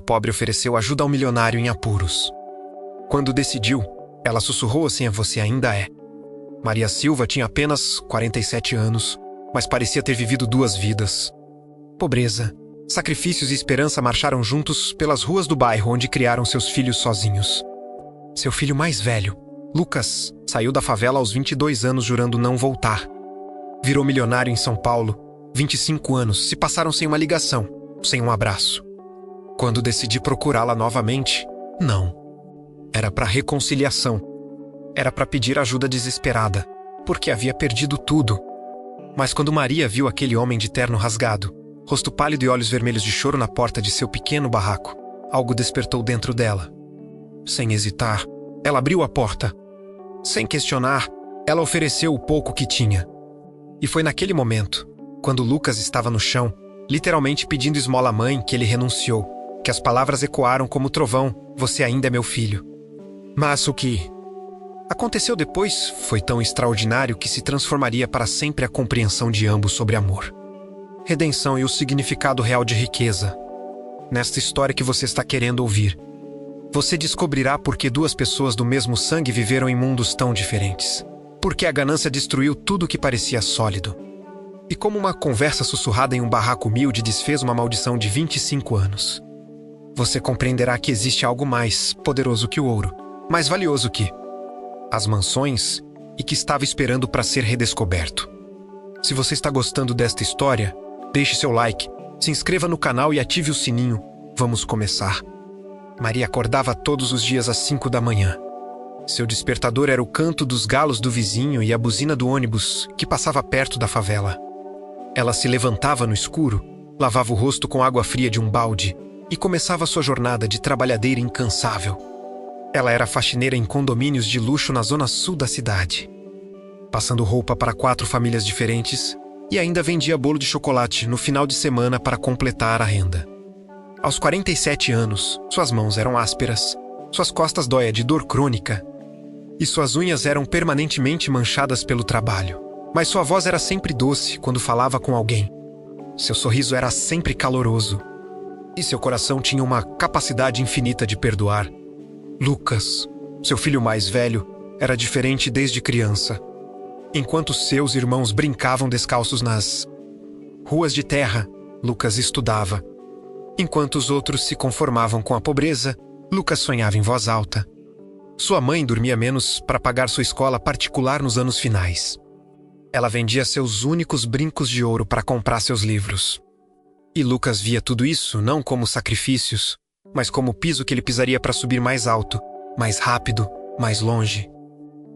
pobre ofereceu ajuda ao milionário em apuros. Quando decidiu, ela sussurrou assim: "Você ainda é." Maria Silva tinha apenas 47 anos, mas parecia ter vivido 2 vidas. Pobreza, sacrifícios e esperança marcharam juntos pelas ruas do bairro onde criaram seus filhos sozinhos. Seu filho mais velho, Lucas, saiu da favela aos 22 anos jurando não voltar. Virou milionário em São Paulo. 25 anos se passaram sem uma ligação, sem um abraço. Quando decidi procurá-la novamente, não. Era para reconciliação. Era para pedir ajuda desesperada, porque havia perdido tudo. Mas quando Maria viu aquele homem de terno rasgado, rosto pálido e olhos vermelhos de choro na porta de seu pequeno barraco, algo despertou dentro dela. Sem hesitar, ela abriu a porta. Sem questionar, ela ofereceu o pouco que tinha. E foi naquele momento, quando Lucas estava no chão, literalmente pedindo esmola à mãe, que ele renunciou, que as palavras ecoaram como trovão: "Você ainda é meu filho." Mas o que aconteceu depois foi tão extraordinário que se transformaria para sempre a compreensão de ambos sobre amor, redenção e o significado real de riqueza. Nesta história que você está querendo ouvir, você descobrirá por que 2 pessoas do mesmo sangue viveram em mundos tão diferentes. Por que a ganância destruiu tudo que parecia sólido. E como uma conversa sussurrada em um barraco humilde desfez uma maldição de 25 anos. Você compreenderá que existe algo mais poderoso que o ouro, mais valioso que as mansões, e que estava esperando para ser redescoberto. Se você está gostando desta história, deixe seu like, se inscreva no canal e ative o sininho. Vamos começar. Maria acordava todos os dias às 5 da manhã. Seu despertador era o canto dos galos do vizinho e a buzina do ônibus que passava perto da favela. Ela se levantava no escuro, lavava o rosto com água fria de um balde e começava sua jornada de trabalhadeira incansável. Ela era faxineira em condomínios de luxo na zona sul da cidade, passando roupa para 4 famílias diferentes, e ainda vendia bolo de chocolate no final de semana para completar a renda. Aos 47 anos, suas mãos eram ásperas, suas costas dóiam de dor crônica, e suas unhas eram permanentemente manchadas pelo trabalho. Mas sua voz era sempre doce quando falava com alguém. Seu sorriso era sempre caloroso. E seu coração tinha uma capacidade infinita de perdoar. Lucas, seu filho mais velho, era diferente desde criança. Enquanto seus irmãos brincavam descalços nas ruas de terra, Lucas estudava. Enquanto os outros se conformavam com a pobreza, Lucas sonhava em voz alta. Sua mãe dormia menos para pagar sua escola particular nos anos finais. Ela vendia seus únicos brincos de ouro para comprar seus livros. E Lucas via tudo isso não como sacrifícios, mas como o piso que ele pisaria para subir mais alto, mais rápido, mais longe.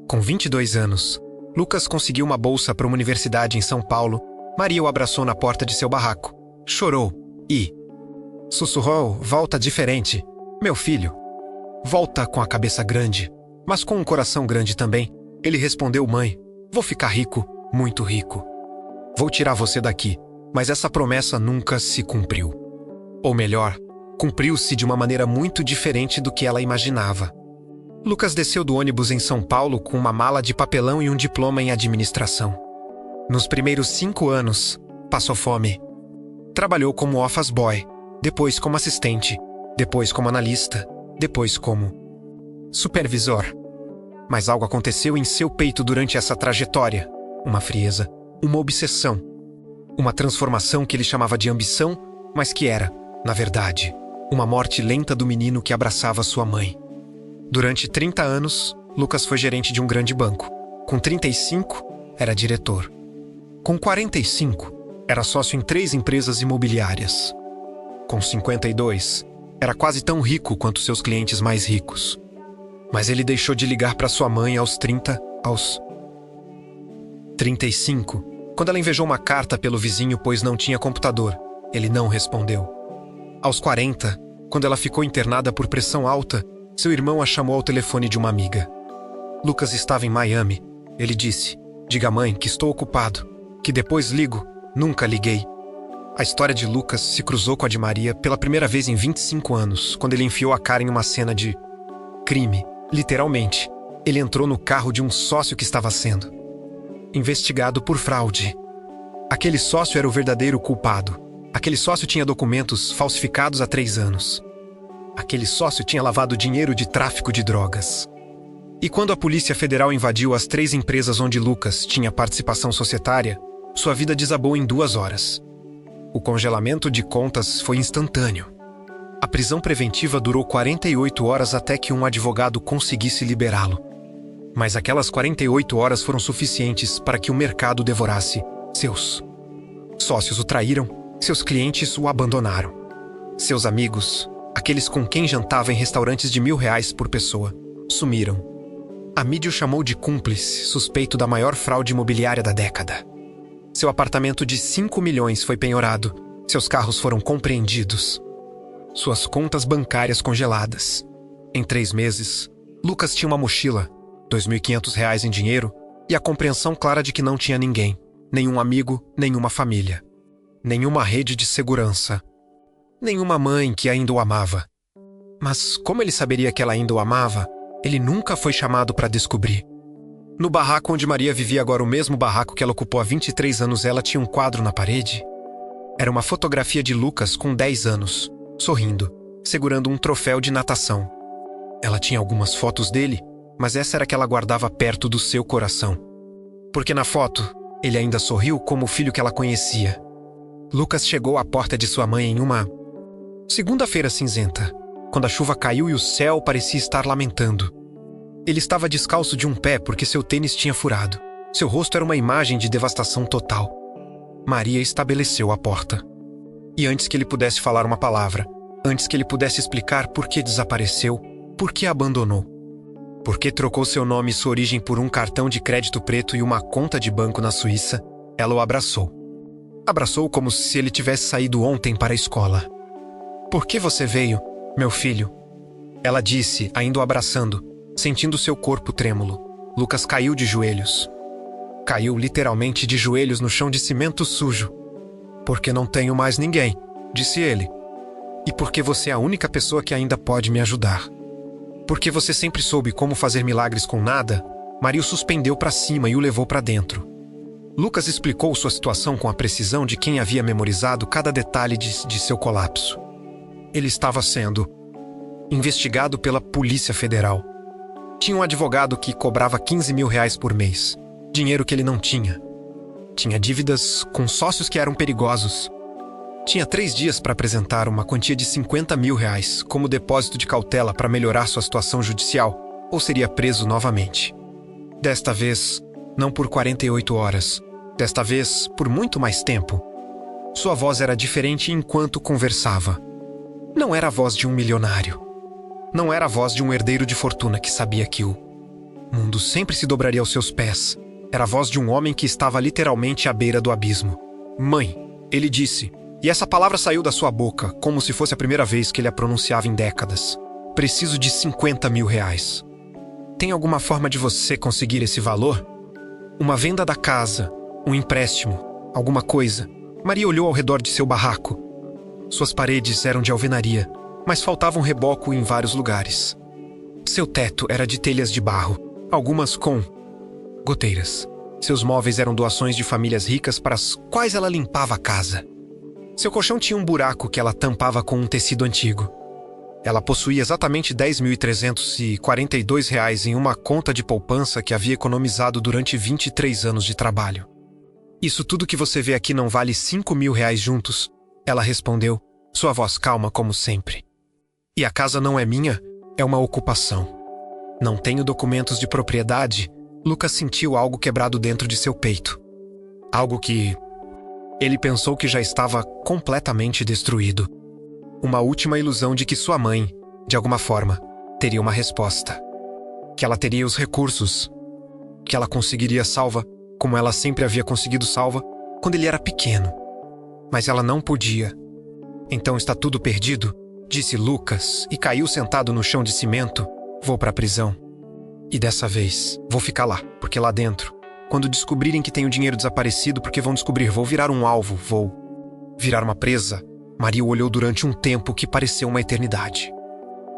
Com 22 anos, Lucas conseguiu uma bolsa para uma universidade em São Paulo. Maria o abraçou na porta de seu barraco, chorou e sussurrou: "Volta diferente, meu filho. Volta com a cabeça grande, mas com um coração grande também." Ele respondeu: "Mãe, vou ficar rico, muito rico. Vou tirar você daqui." Mas essa promessa nunca se cumpriu. Ou melhor, cumpriu-se de uma maneira muito diferente do que ela imaginava. Lucas desceu do ônibus em São Paulo com uma mala de papelão e um diploma em administração. Nos primeiros 5 anos, passou fome. Trabalhou como office boy, depois como assistente, depois como analista, depois como supervisor. Mas algo aconteceu em seu peito durante essa trajetória. Uma frieza, uma obsessão. Uma transformação que ele chamava de ambição, mas que era, na verdade, uma morte lenta do menino que abraçava sua mãe. Durante 30 anos, Lucas foi gerente de um grande banco. Com 35, era diretor. Com 45, era sócio em 3 empresas imobiliárias. Com 52, era quase tão rico quanto seus clientes mais ricos. Mas ele deixou de ligar para sua mãe aos 35, quando ela invejou uma carta pelo vizinho pois não tinha computador. Ele não respondeu. Aos 40, quando ela ficou internada por pressão alta, seu irmão a chamou ao telefone de uma amiga. Lucas estava em Miami. Ele disse: "Diga à mãe que estou ocupado, que depois ligo." Nunca liguei. A história de Lucas se cruzou com a de Maria pela primeira vez em 25 anos, quando ele enfiou a cara em uma cena de crime. Literalmente, ele entrou no carro de um sócio que estava sendo investigado por fraude. Aquele sócio era o verdadeiro culpado. Aquele sócio tinha documentos falsificados há 3 anos. Aquele sócio tinha lavado dinheiro de tráfico de drogas. E quando a Polícia Federal invadiu as 3 empresas onde Lucas tinha participação societária, sua vida desabou em 2 horas. O congelamento de contas foi instantâneo. A prisão preventiva durou 48 horas até que um advogado conseguisse liberá-lo. Mas aquelas 48 horas foram suficientes para que o mercado devorasse seus sócios o traíram, seus clientes o abandonaram. Seus amigos, aqueles com quem jantava em restaurantes de R$1.000 por pessoa, sumiram. A mídia o chamou de cúmplice, suspeito da maior fraude imobiliária da década. Seu apartamento de 5 milhões foi penhorado, seus carros foram compreendidos. Suas contas bancárias congeladas. Em 3 meses, Lucas tinha uma mochila, R$2.500 em dinheiro e a compreensão clara de que não tinha ninguém, nenhum amigo, nenhuma família, nenhuma rede de segurança, nenhuma mãe que ainda o amava. Mas como ele saberia que ela ainda o amava, ele nunca foi chamado para descobrir. No barraco onde Maria vivia, agora o mesmo barraco que ela ocupou há 23 anos, ela tinha um quadro na parede. Era uma fotografia de Lucas com 10 anos, sorrindo, segurando um troféu de natação. Ela tinha algumas fotos dele, mas essa era que ela guardava perto do seu coração. Porque na foto, ele ainda sorriu como o filho que ela conhecia. Lucas chegou à porta de sua mãe em uma segunda-feira cinzenta, quando a chuva caiu e o céu parecia estar lamentando. Ele estava descalço de um pé porque seu tênis tinha furado. Seu rosto era uma imagem de devastação total. Maria estabeleceu a porta. E antes que ele pudesse falar uma palavra, antes que ele pudesse explicar por que desapareceu, por que abandonou, por que trocou seu nome e sua origem por um cartão de crédito preto e uma conta de banco na Suíça, ela o abraçou. Abraçou como se ele tivesse saído ontem para a escola. "Por que você veio, meu filho?" Ela disse, ainda o abraçando, sentindo seu corpo trêmulo. Lucas caiu de joelhos. Caiu literalmente de joelhos no chão de cimento sujo. "Porque não tenho mais ninguém", disse ele. "E porque você é a única pessoa que ainda pode me ajudar. Porque você sempre soube como fazer milagres com nada." Maria o suspendeu para cima e o levou para dentro. Lucas explicou sua situação com a precisão de quem havia memorizado cada detalhe de seu colapso. Ele estava sendo investigado pela Polícia Federal. Tinha um advogado que cobrava R$15.000 por mês, dinheiro que ele não tinha. Tinha dívidas com sócios que eram perigosos. Tinha 3 dias para apresentar uma quantia de R$50.000 como depósito de cautela para melhorar sua situação judicial, ou seria preso novamente. Desta vez, não por 48 horas. Desta vez, por muito mais tempo. Sua voz era diferente enquanto conversava. Não era a voz de um milionário. Não era a voz de um herdeiro de fortuna que sabia que o mundo sempre se dobraria aos seus pés. Era a voz de um homem que estava literalmente à beira do abismo. "Mãe", ele disse, e essa palavra saiu da sua boca como se fosse a primeira vez que ele a pronunciava em décadas. "Preciso de R$50.000. Tem alguma forma de você conseguir esse valor? Uma venda da casa, um empréstimo, alguma coisa." Maria olhou ao redor de seu barraco. Suas paredes eram de alvenaria, mas faltava um reboco em vários lugares. Seu teto era de telhas de barro, algumas com goteiras. Seus móveis eram doações de famílias ricas para as quais ela limpava a casa. Seu colchão tinha um buraco que ela tampava com um tecido antigo. Ela possuía exatamente R$10.342 em uma conta de poupança que havia economizado durante 23 anos de trabalho. "Isso tudo que você vê aqui não vale R$5.000 juntos?" Ela respondeu, sua voz calma como sempre. "E a casa não é minha, é uma ocupação. Não tenho documentos de propriedade." Lucas sentiu algo quebrado dentro de seu peito. Algo que ele pensou que já estava completamente destruído. Uma última ilusão de que sua mãe, de alguma forma, teria uma resposta. Que ela teria os recursos. Que ela conseguiria salva, como ela sempre havia conseguido salva, quando ele era pequeno. Mas ela não podia. "Então está tudo perdido?" disse Lucas e caiu sentado no chão de cimento. "Vou para a prisão. E dessa vez, vou ficar lá, porque lá dentro, quando descobrirem que tenho dinheiro desaparecido, porque vão descobrir, vou virar um alvo, vou virar uma presa." Maria o olhou durante um tempo que pareceu uma eternidade.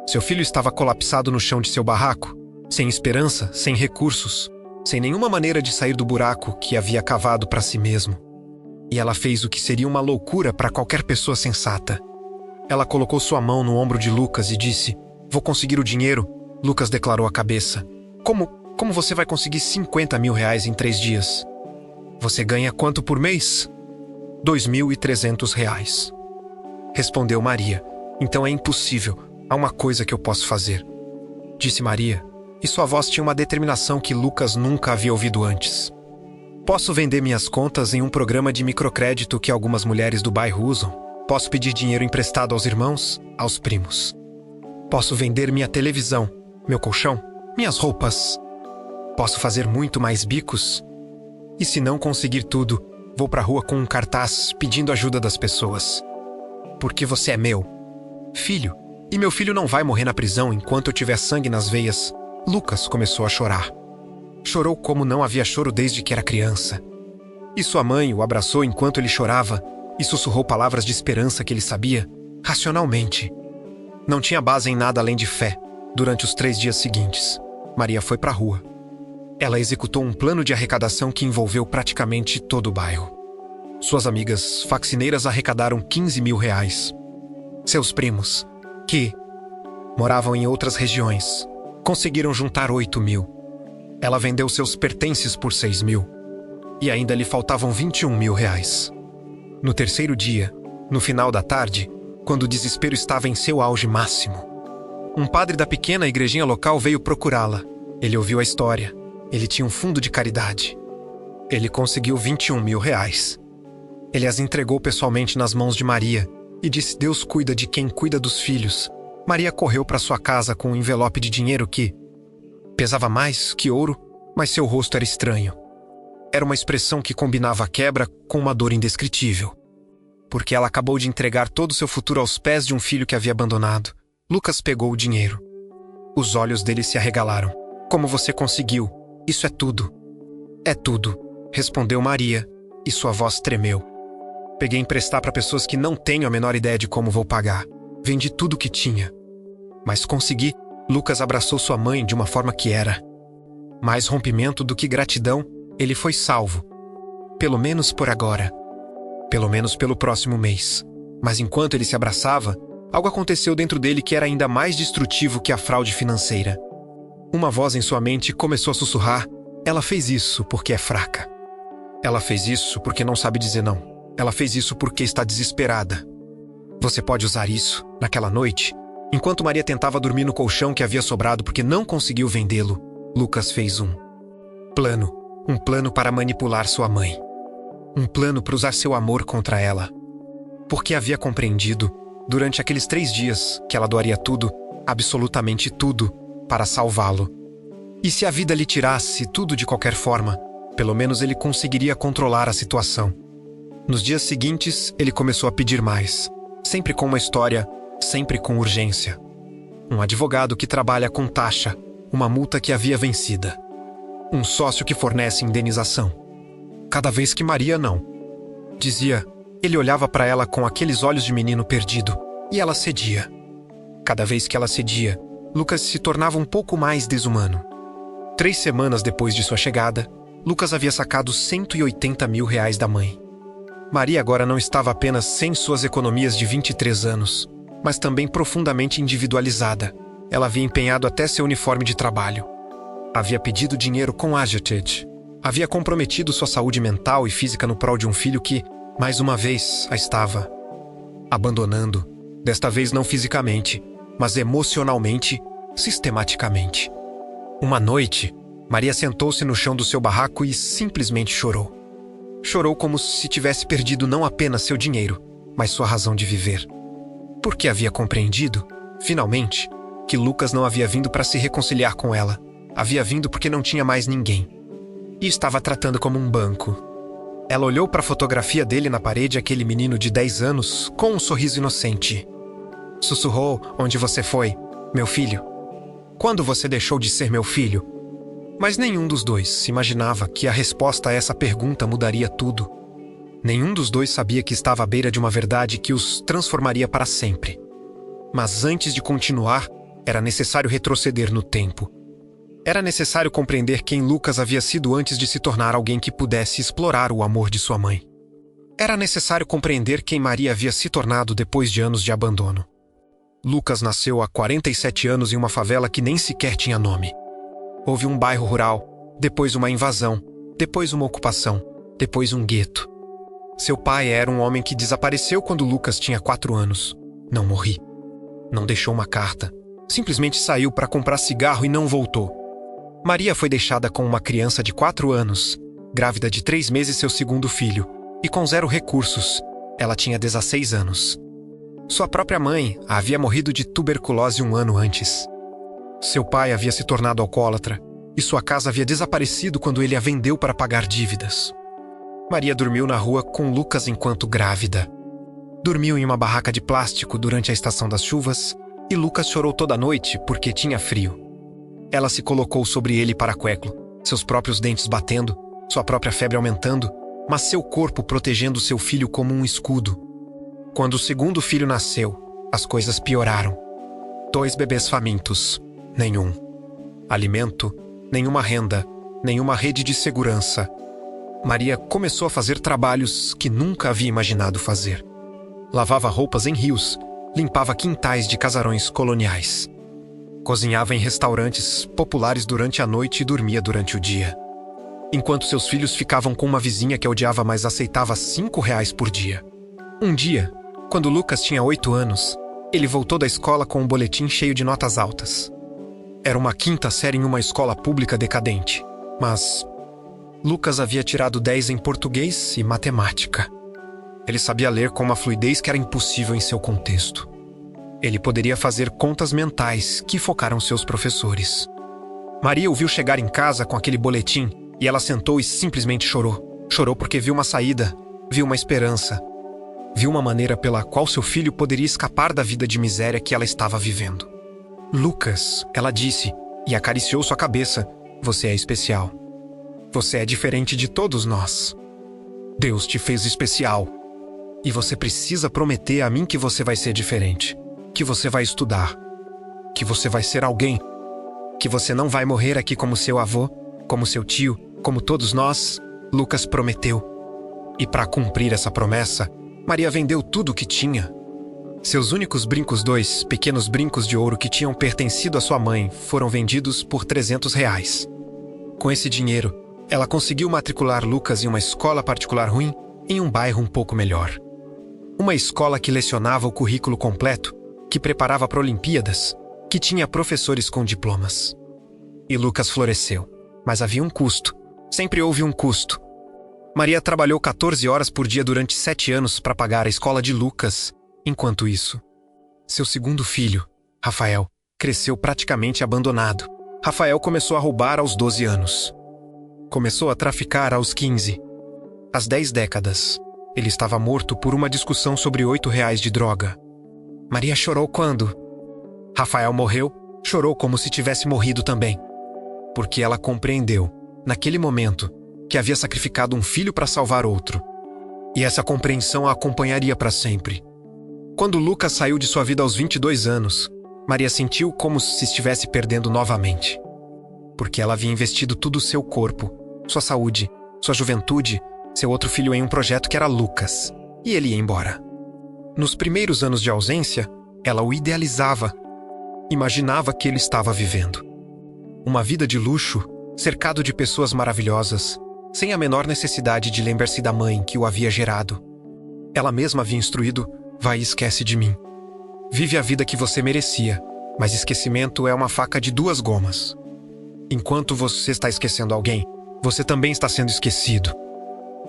Seu filho estava colapsado no chão de seu barraco, sem esperança, sem recursos, sem nenhuma maneira de sair do buraco que havia cavado para si mesmo. E ela fez o que seria uma loucura para qualquer pessoa sensata. Ela colocou sua mão no ombro de Lucas e disse: "Vou conseguir o dinheiro." Lucas declarou a cabeça. Como você vai conseguir 50 mil reais em 3 dias? Você ganha quanto por mês? 2.300 reais. Respondeu Maria. Então é impossível. Há uma coisa que eu posso fazer. Disse Maria, e sua voz tinha uma determinação que Lucas nunca havia ouvido antes. Posso vender minhas contas em um programa de microcrédito que algumas mulheres do bairro usam. Posso pedir dinheiro emprestado aos irmãos, aos primos. Posso vender minha televisão, meu colchão, minhas roupas. Posso fazer muito mais bicos. E se não conseguir tudo, vou pra rua com um cartaz pedindo ajuda das pessoas. Porque você é meu filho, e meu filho não vai morrer na prisão enquanto eu tiver sangue nas veias. Lucas começou a chorar. Chorou como não havia choro desde que era criança. E sua mãe o abraçou enquanto ele chorava e sussurrou palavras de esperança que ele sabia, racionalmente. Não tinha base em nada além de fé. Durante os 3 dias seguintes, Maria foi pra rua. Ela executou um plano de arrecadação que envolveu praticamente todo o bairro. Suas amigas faxineiras arrecadaram 15 mil reais. Seus primos, que moravam em outras regiões, conseguiram juntar 8 mil. Ela vendeu seus pertences por 6 mil. E ainda lhe faltavam 21 mil reais. No terceiro dia, no final da tarde, quando o desespero estava em seu auge máximo, um padre da pequena igrejinha local veio procurá-la. Ele ouviu a história. Ele tinha um fundo de caridade. Ele conseguiu 21 mil reais. Ele as entregou pessoalmente nas mãos de Maria e disse: Deus cuida de quem cuida dos filhos. Maria correu para sua casa com um envelope de dinheiro que pesava mais que ouro, mas seu rosto era estranho. Era uma expressão que combinava a quebra com uma dor indescritível. Porque ela acabou de entregar todo o seu futuro aos pés de um filho que havia abandonado. Lucas pegou o dinheiro. Os olhos dele se arregalaram. Como você conseguiu? Isso é tudo. É tudo, respondeu Maria, e sua voz tremeu. Peguei emprestar para pessoas que não tenho a menor ideia de como vou pagar. Vendi tudo o que tinha. Mas consegui. Lucas abraçou sua mãe de uma forma que era mais rompimento do que gratidão. Ele foi salvo. Pelo menos por agora. Pelo menos pelo próximo mês. Mas enquanto ele se abraçava, algo aconteceu dentro dele que era ainda mais destrutivo que a fraude financeira. Uma voz em sua mente começou a sussurrar: ela fez isso porque é fraca. Ela fez isso porque não sabe dizer não. Ela fez isso porque está desesperada. Você pode usar isso, naquela noite, enquanto Maria tentava dormir no colchão que havia sobrado porque não conseguiu vendê-lo. Lucas fez um plano para manipular sua mãe. Um plano para usar seu amor contra ela. Porque havia compreendido, durante aqueles 3 dias, que ela doaria tudo, absolutamente tudo, para salvá-lo. E se a vida lhe tirasse tudo de qualquer forma, pelo menos ele conseguiria controlar a situação. Nos dias seguintes, ele começou a pedir mais. Sempre com uma história, sempre com urgência. Um advogado que trabalha com taxa, uma multa que havia vencida. Um sócio que fornece indenização. Cada vez que Maria não dizia, ele olhava para ela com aqueles olhos de menino perdido, e ela cedia. Cada vez que ela cedia, Lucas se tornava um pouco mais desumano. 3 semanas depois de sua chegada, Lucas havia sacado 180 mil reais da mãe. Maria agora não estava apenas sem suas economias de 23 anos, mas também profundamente individualizada. Ela havia empenhado até seu uniforme de trabalho. Havia pedido dinheiro com Agility. Havia comprometido sua saúde mental e física no prol de um filho que, mais uma vez, a estava abandonando. Desta vez não fisicamente, mas emocionalmente, sistematicamente. Uma noite, Maria sentou-se no chão do seu barraco e simplesmente chorou. Chorou como se tivesse perdido não apenas seu dinheiro, mas sua razão de viver. Porque havia compreendido, finalmente, que Lucas não havia vindo para se reconciliar com ela. Havia vindo porque não tinha mais ninguém. E estava tratando como um banco. Ela olhou para a fotografia dele na parede, aquele menino de 10 anos, com um sorriso inocente. Sussurrou: onde você foi, meu filho? Quando você deixou de ser meu filho? Mas nenhum dos dois imaginava que a resposta a essa pergunta mudaria tudo. Nenhum dos dois sabia que estava à beira de uma verdade que os transformaria para sempre. Mas antes de continuar, era necessário retroceder no tempo. Era necessário compreender quem Lucas havia sido antes de se tornar alguém que pudesse explorar o amor de sua mãe. Era necessário compreender quem Maria havia se tornado depois de anos de abandono. Lucas nasceu há 47 anos em uma favela que nem sequer tinha nome. Houve um bairro rural, depois uma invasão, depois uma ocupação, depois um gueto. Seu pai era um homem que desapareceu quando Lucas tinha 4 anos. Não morri. Não deixou uma carta. Simplesmente saiu para comprar cigarro e não voltou. Maria foi deixada com uma criança de 4 anos, grávida de 3 meses seu segundo filho, e com 0 recursos. Ela tinha 16 anos. Sua própria mãe havia morrido de tuberculose 1 ano antes. Seu pai havia se tornado alcoólatra e sua casa havia desaparecido quando ele a vendeu para pagar dívidas. Maria dormiu na rua com Lucas enquanto grávida. Dormiu em uma barraca de plástico durante a estação das chuvas e Lucas chorou toda a noite porque tinha frio. Ela se colocou sobre ele para paraqueco, seus próprios dentes batendo, sua própria febre aumentando, mas seu corpo protegendo seu filho como um escudo. Quando o segundo filho nasceu, as coisas pioraram. 2 bebês famintos, nenhum alimento, nenhuma renda, nenhuma rede de segurança. Maria começou a fazer trabalhos que nunca havia imaginado fazer. Lavava roupas em rios, limpava quintais de casarões coloniais. Cozinhava em restaurantes populares durante a noite e dormia durante o dia. Enquanto seus filhos ficavam com uma vizinha que odiava, mas aceitava R$5 por dia. Um dia, quando Lucas tinha 8 anos, ele voltou da escola com um boletim cheio de notas altas. Era uma 5ª série em uma escola pública decadente, mas Lucas havia tirado 10 em português e matemática. Ele sabia ler com uma fluidez que era impossível em seu contexto. Ele poderia fazer contas mentais que focaram seus professores. Maria o viu chegar em casa com aquele boletim e ela sentou e simplesmente chorou. Chorou porque viu uma saída, viu uma esperança. Viu uma maneira pela qual seu filho poderia escapar da vida de miséria que ela estava vivendo. Lucas, ela disse, e acariciou sua cabeça, você é especial. Você é diferente de todos nós. Deus te fez especial. E você precisa prometer a mim que você vai ser diferente. Que você vai estudar. Que você vai ser alguém. Que você não vai morrer aqui como seu avô, como seu tio, como todos nós. Lucas prometeu. E para cumprir essa promessa, Maria vendeu tudo o que tinha. Seus únicos brincos, 2 pequenos brincos de ouro que tinham pertencido à sua mãe, foram vendidos por R$300. Com esse dinheiro, ela conseguiu matricular Lucas em uma escola particular ruim em um bairro um pouco melhor. Uma escola que lecionava o currículo completo, que preparava para Olimpíadas, que tinha professores com diplomas. E Lucas floresceu, mas havia um custo. Sempre houve um custo. Maria trabalhou 14 horas por dia durante 7 anos para pagar a escola de Lucas. Enquanto isso, seu segundo filho, Rafael, cresceu praticamente abandonado. Rafael começou a roubar aos 12 anos. Começou a traficar aos 15. Às 10 décadas, ele estava morto por uma discussão sobre R$8 de droga. Maria chorou quando Rafael morreu, chorou como se tivesse morrido também. Porque ela compreendeu, naquele momento, que havia sacrificado um filho para salvar outro. E essa compreensão a acompanharia para sempre. Quando Lucas saiu de sua vida aos 22 anos, Maria sentiu como se estivesse perdendo novamente. Porque ela havia investido todo o seu corpo, sua saúde, sua juventude, seu outro filho em um projeto que era Lucas. E ele ia embora. Nos primeiros anos de ausência, ela o idealizava. Imaginava que ele estava vivendo uma vida de luxo, cercado de pessoas maravilhosas, sem a menor necessidade de lembrar-se da mãe que o havia gerado. Ela mesma havia instruído, vai e esquece de mim. Vive a vida que você merecia, mas esquecimento é uma faca de 2 gumas. Enquanto você está esquecendo alguém, você também está sendo esquecido.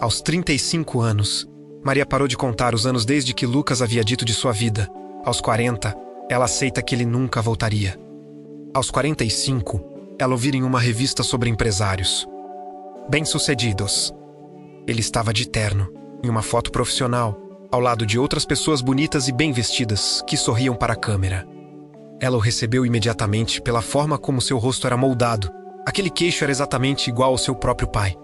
Aos 35 anos, Maria parou de contar os anos desde que Lucas havia dito de sua vida. Aos 40, ela aceita que ele nunca voltaria. Aos 45, ela ouvira em uma revista sobre empresários bem-sucedidos. Ele estava de terno, em uma foto profissional, ao lado de outras pessoas bonitas e bem vestidas que sorriam para a câmera. Ela o recebeu imediatamente pela forma como seu rosto era moldado. Aquele queixo era exatamente igual ao seu próprio pai.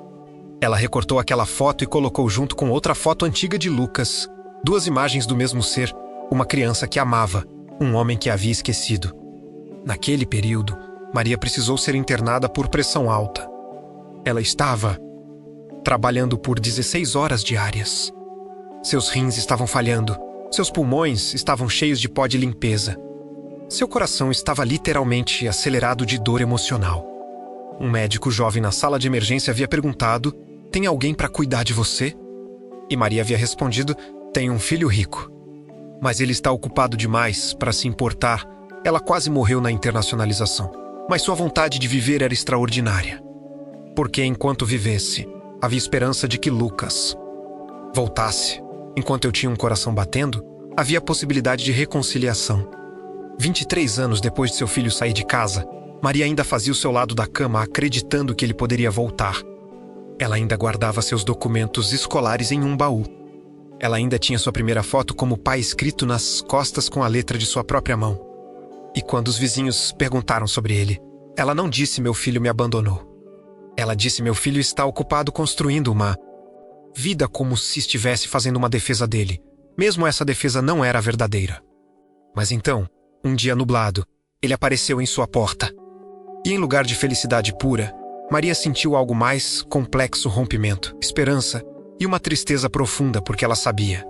Ela recortou aquela foto e colocou junto com outra foto antiga de Lucas, 2 imagens do mesmo ser, uma criança que amava, um homem que havia esquecido. Naquele período, Maria precisou ser internada por pressão alta. Ela estava trabalhando por 16 horas diárias. Seus rins estavam falhando. Seus pulmões estavam cheios de pó de limpeza. Seu coração estava literalmente acelerado de dor emocional. Um médico jovem na sala de emergência havia perguntado: "Tem alguém para cuidar de você?" E Maria havia respondido: "Tenho um filho rico. Mas ele está ocupado demais para se importar." Ela quase morreu na internacionalização, mas sua vontade de viver era extraordinária. Porque enquanto vivesse, havia esperança de que Lucas voltasse. Enquanto eu tinha um coração batendo, havia a possibilidade de reconciliação. 23 anos depois de seu filho sair de casa, Maria ainda fazia o seu lado da cama acreditando que ele poderia voltar. Ela ainda guardava seus documentos escolares em um baú. Ela ainda tinha sua primeira foto como pai escrito nas costas com a letra de sua própria mão. E quando os vizinhos perguntaram sobre ele, ela não disse "meu filho me abandonou". Ela disse "meu filho está ocupado construindo uma vida", como se estivesse fazendo uma defesa dele. Mesmo essa defesa não era verdadeira. Mas então, um dia nublado, ele apareceu em sua porta. E em lugar de felicidade pura, Maria sentiu algo mais complexo: rompimento, esperança e uma tristeza profunda, porque ela sabia,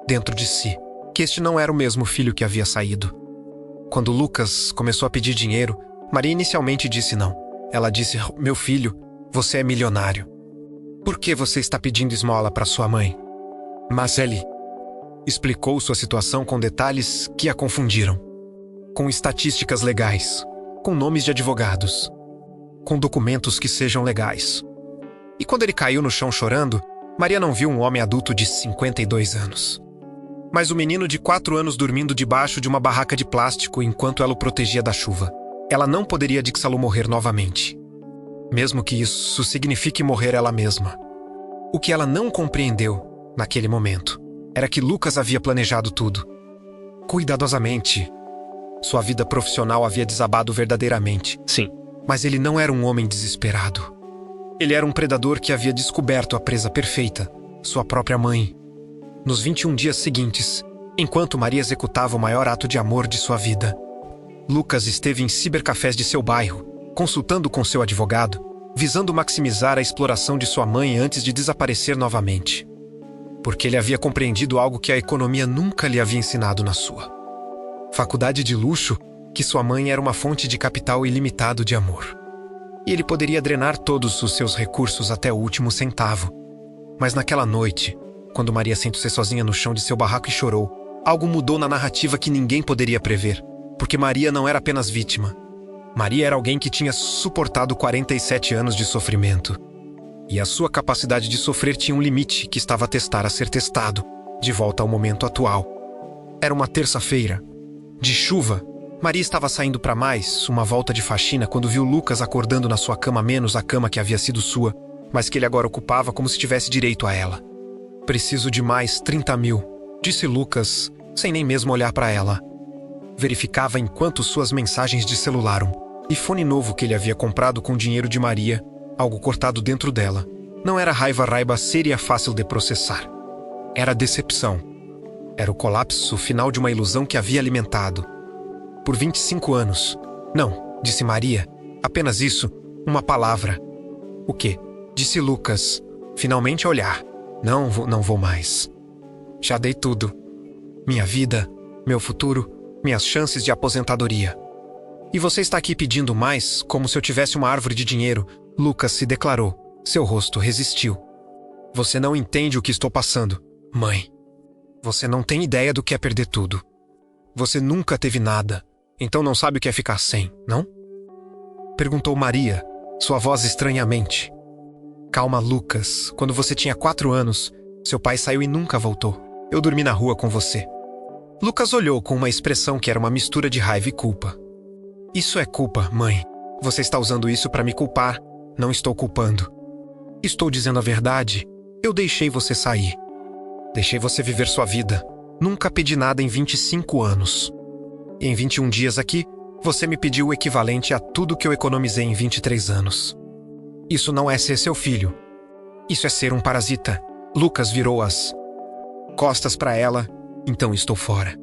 dentro de si, que este não era o mesmo filho que havia saído. Quando Lucas começou a pedir dinheiro, Maria inicialmente disse não. Ela disse: "Meu filho, você é milionário. Por que você está pedindo esmola para sua mãe?" Mas ele explicou sua situação com detalhes que a confundiram. Com estatísticas legais, com nomes de advogados, com documentos que sejam legais. E quando ele caiu no chão chorando, Maria não viu um homem adulto de 52 anos. Mas o menino de 4 anos dormindo debaixo de uma barraca de plástico enquanto ela o protegia da chuva. Ela não poderia deixá-lo morrer novamente. Mesmo que isso signifique morrer ela mesma. O que ela não compreendeu, naquele momento, era que Lucas havia planejado tudo. Cuidadosamente. Sua vida profissional havia desabado verdadeiramente. Sim. Mas ele não era um homem desesperado. Ele era um predador que havia descoberto a presa perfeita, sua própria mãe. Nos 21 dias seguintes, enquanto Maria executava o maior ato de amor de sua vida, Lucas esteve em cibercafés de seu bairro, consultando com seu advogado, visando maximizar a exploração de sua mãe antes de desaparecer novamente. Porque ele havia compreendido algo que a economia nunca lhe havia ensinado na sua faculdade de luxo, que sua mãe era uma fonte de capital ilimitado de amor. E ele poderia drenar todos os seus recursos até o último centavo. Mas naquela noite, quando Maria sentou-se sozinha no chão de seu barraco e chorou, algo mudou na narrativa que ninguém poderia prever. Porque Maria não era apenas vítima. Maria era alguém que tinha suportado 47 anos de sofrimento. E a sua capacidade de sofrer tinha um limite que estava a testar a ser testado, de volta ao momento atual. Era uma terça-feira. De chuva, Maria estava saindo para mais uma volta de faxina quando viu Lucas acordando na sua cama, menos a cama que havia sido sua, mas que ele agora ocupava como se tivesse direito a ela. "Preciso de mais 30 mil", disse Lucas, sem nem mesmo olhar para ela. Verificava enquanto suas mensagens de celular, um iPhone novo que ele havia comprado com dinheiro de Maria, algo cortado dentro dela. Não era raiva seria fácil de processar. Era decepção. Era o colapso final de uma ilusão que havia alimentado. Por 25 anos. "Não", disse Maria. "Apenas isso, uma palavra." "O quê?", disse Lucas, finalmente a olhar. Não vou mais. Já dei tudo. Minha vida, meu futuro, minhas chances de aposentadoria. E você está aqui pedindo mais, como se eu tivesse uma árvore de dinheiro." Lucas se declarou. Seu rosto resistiu. "Você não entende o que estou passando, mãe. Você não tem ideia do que é perder tudo. Você nunca teve nada, então não sabe o que é ficar sem, não?" Perguntou Maria, sua voz estranhamente. "Calma, Lucas. Quando você tinha 4 anos, seu pai saiu e nunca voltou. Eu dormi na rua com você." Lucas olhou com uma expressão que era uma mistura de raiva e culpa. "Isso é culpa, mãe. Você está usando isso para me culpar. Não estou culpando. Estou dizendo a verdade. Eu deixei você sair. Deixei você viver sua vida. Nunca pedi nada em 25 anos. E em 21 dias aqui, você me pediu o equivalente a tudo que eu economizei em 23 anos. Isso não é ser seu filho. Isso é ser um parasita." Lucas virou as costas para ela. "Então estou fora.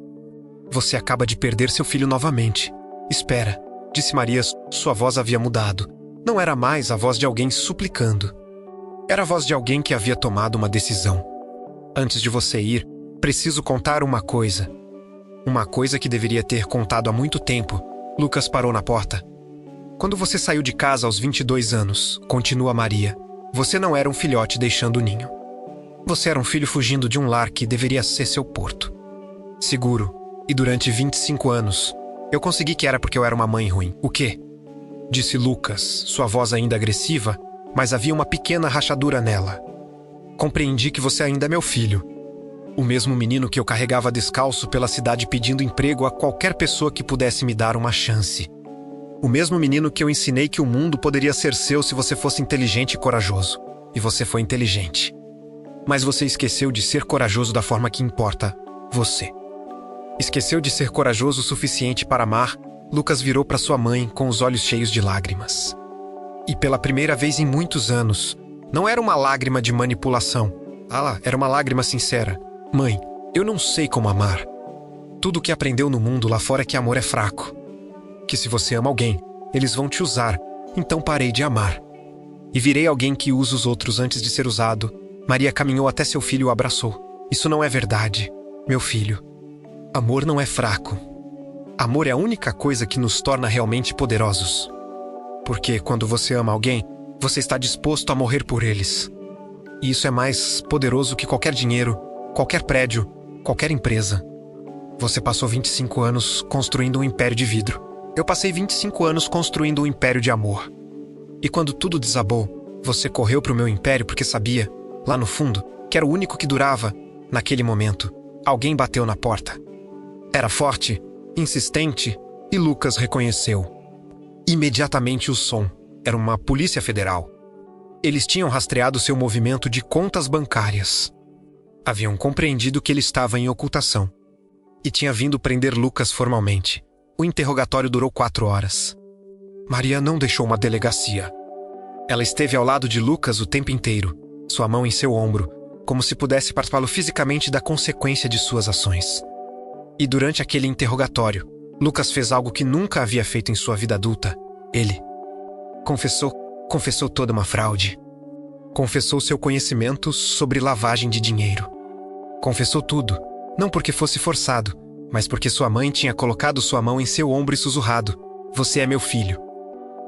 Você acaba de perder seu filho novamente." "Espera", disse Maria. Sua voz havia mudado. Não era mais a voz de alguém suplicando. Era a voz de alguém que havia tomado uma decisão. Antes de você ir, preciso contar uma coisa. Uma coisa que deveria ter contado há muito tempo. Lucas parou na porta. Quando você saiu de casa aos 22 anos, continua Maria, você não era um filhote deixando o ninho. Você era um filho fugindo de um lar que deveria ser seu porto. Seguro. E durante 25 anos, eu consegui que era porque eu era uma mãe ruim. O quê? Disse Lucas, sua voz ainda agressiva, mas havia uma pequena rachadura nela. Compreendi que você ainda é meu filho. O mesmo menino que eu carregava descalço pela cidade pedindo emprego a qualquer pessoa que pudesse me dar uma chance. O mesmo menino que eu ensinei que o mundo poderia ser seu se você fosse inteligente e corajoso. E você foi inteligente. Mas você esqueceu de ser corajoso da forma que importa você. Esqueceu de ser corajoso o suficiente para amar. Lucas virou para sua mãe com os olhos cheios de lágrimas. E pela primeira vez em muitos anos, não era uma lágrima de manipulação. Era uma lágrima sincera. Mãe, eu não sei como amar. Tudo o que aprendeu no mundo lá fora é que amor é fraco. Que se você ama alguém, eles vão te usar. Então parei de amar. E virei alguém que usa os outros antes de ser usado. Maria caminhou até seu filho e o abraçou. Isso não é verdade, meu filho. Amor não é fraco. Amor é a única coisa que nos torna realmente poderosos. Porque quando você ama alguém, você está disposto a morrer por eles. E isso é mais poderoso que qualquer dinheiro, qualquer prédio, qualquer empresa. Você passou 25 anos construindo um império de vidro. Eu passei 25 anos construindo um império de amor. E quando tudo desabou, você correu para o meu império porque sabia, lá no fundo, que era o único que durava. Naquele momento, alguém bateu na porta. Era forte, insistente, e Lucas reconheceu. Imediatamente o som. Era uma polícia federal. Eles tinham rastreado seu movimento de contas bancárias. Haviam compreendido que ele estava em ocultação. E tinha vindo prender Lucas formalmente. O interrogatório durou 4 horas. Maria não deixou uma delegacia. Ela esteve ao lado de Lucas o tempo inteiro, sua mão em seu ombro, como se pudesse participá-lo fisicamente da consequência de suas ações. E durante aquele interrogatório, Lucas fez algo que nunca havia feito em sua vida adulta. Ele confessou toda uma fraude. Confessou seu conhecimento sobre lavagem de dinheiro. Confessou tudo, não porque fosse forçado, mas porque sua mãe tinha colocado sua mão em seu ombro e sussurrado: "Você é meu filho."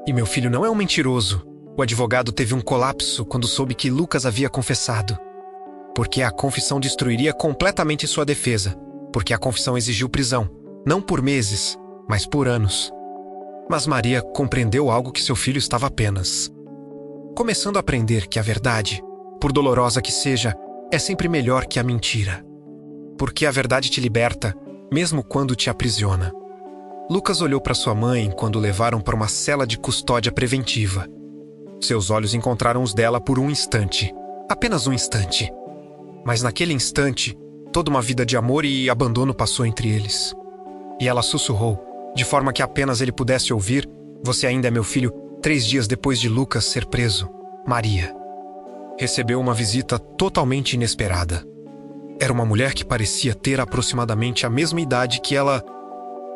E meu filho não é um mentiroso. O advogado teve um colapso quando soube que Lucas havia confessado. Porque a confissão destruiria completamente sua defesa. Porque a confissão exigiu prisão, não por meses, mas por anos. Mas Maria compreendeu algo que seu filho estava apenas começando a aprender, que a verdade, por dolorosa que seja, é sempre melhor que a mentira. Porque a verdade te liberta, mesmo quando te aprisiona. Lucas olhou para sua mãe quando o levaram para uma cela de custódia preventiva. Seus olhos encontraram os dela por um instante. Apenas um instante. Mas naquele instante, toda uma vida de amor e abandono passou entre eles. E ela sussurrou, de forma que apenas ele pudesse ouvir: "Você ainda é meu filho." 3 dias depois de Lucas ser preso, Maria recebeu uma visita totalmente inesperada. Era uma mulher que parecia ter aproximadamente a mesma idade que ela.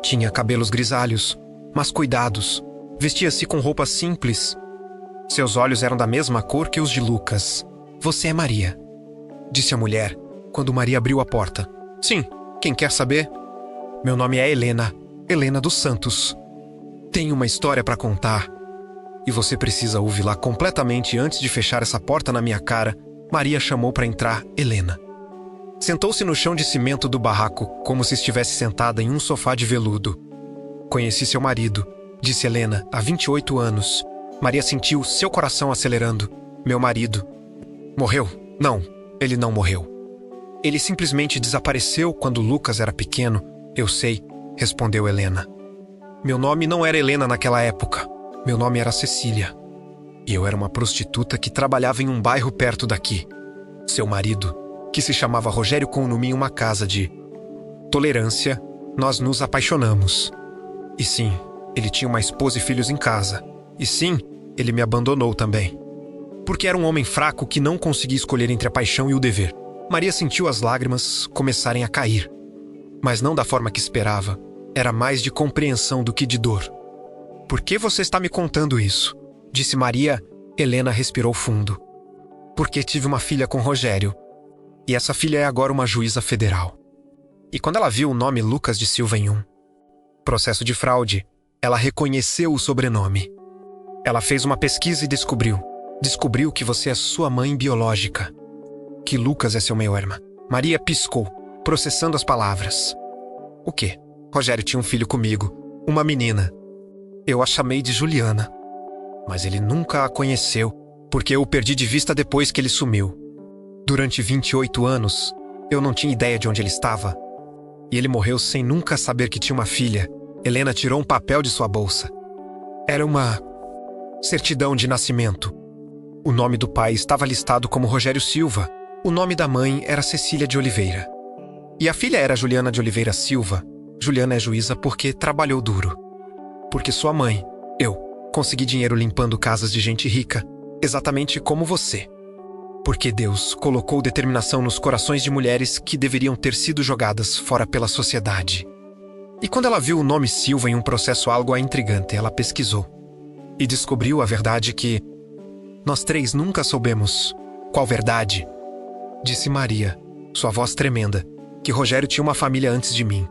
Tinha cabelos grisalhos, mas cuidados. Vestia-se com roupas simples. Seus olhos eram da mesma cor que os de Lucas. "Você é Maria", disse a mulher, quando Maria abriu a porta. "Sim, quem quer saber?" "Meu nome é Helena, Helena dos Santos. Tenho uma história para contar. E você precisa ouvi-la completamente antes de fechar essa porta na minha cara." Maria chamou para entrar Helena. Sentou-se no chão de cimento do barraco, como se estivesse sentada em um sofá de veludo. "Conheci seu marido", disse Helena, "há 28 anos. Maria sentiu seu coração acelerando. "Meu marido morreu?" "Não, ele não morreu. Ele simplesmente desapareceu quando Lucas era pequeno." "Eu sei", respondeu Helena. "Meu nome não era Helena naquela época. Meu nome era Cecília. E eu era uma prostituta que trabalhava em um bairro perto daqui. Seu marido, que se chamava Rogério, com em uma casa de tolerância, nós nos apaixonamos. E sim, ele tinha uma esposa e filhos em casa. E sim, ele me abandonou também. Porque era um homem fraco que não conseguia escolher entre a paixão e o dever." Maria sentiu as lágrimas começarem a cair. Mas não da forma que esperava. Era mais de compreensão do que de dor. "Por que você está me contando isso?" disse Maria. Helena respirou fundo. "Porque tive uma filha com Rogério." E essa filha é agora uma juíza federal. E quando ela viu o nome Lucas de Silva em um processo de fraude, ela reconheceu o sobrenome. Ela fez uma pesquisa e descobriu que você é sua mãe biológica. Que Lucas é seu meio-irmão. Maria piscou, processando as palavras. O quê? Rogério tinha um filho comigo, uma menina. Eu a chamei de Juliana. Mas ele nunca a conheceu, porque eu o perdi de vista depois que ele sumiu. Durante 28 anos, eu não tinha ideia de onde ele estava. E ele morreu sem nunca saber que tinha uma filha. Helena tirou um papel de sua bolsa. Era uma certidão de nascimento. O nome do pai estava listado como Rogério Silva. O nome da mãe era Cecília de Oliveira. E a filha era Juliana de Oliveira Silva. Juliana é juíza porque trabalhou duro. Porque sua mãe, eu, consegui dinheiro limpando casas de gente rica, exatamente como você. Porque Deus colocou determinação nos corações de mulheres que deveriam ter sido jogadas fora pela sociedade. E quando ela viu o nome Silva em um processo algo intrigante, ela pesquisou. E descobriu a verdade que nós três nunca soubemos. Qual verdade? Disse Maria, sua voz tremenda, que Rogério tinha uma família antes de mim.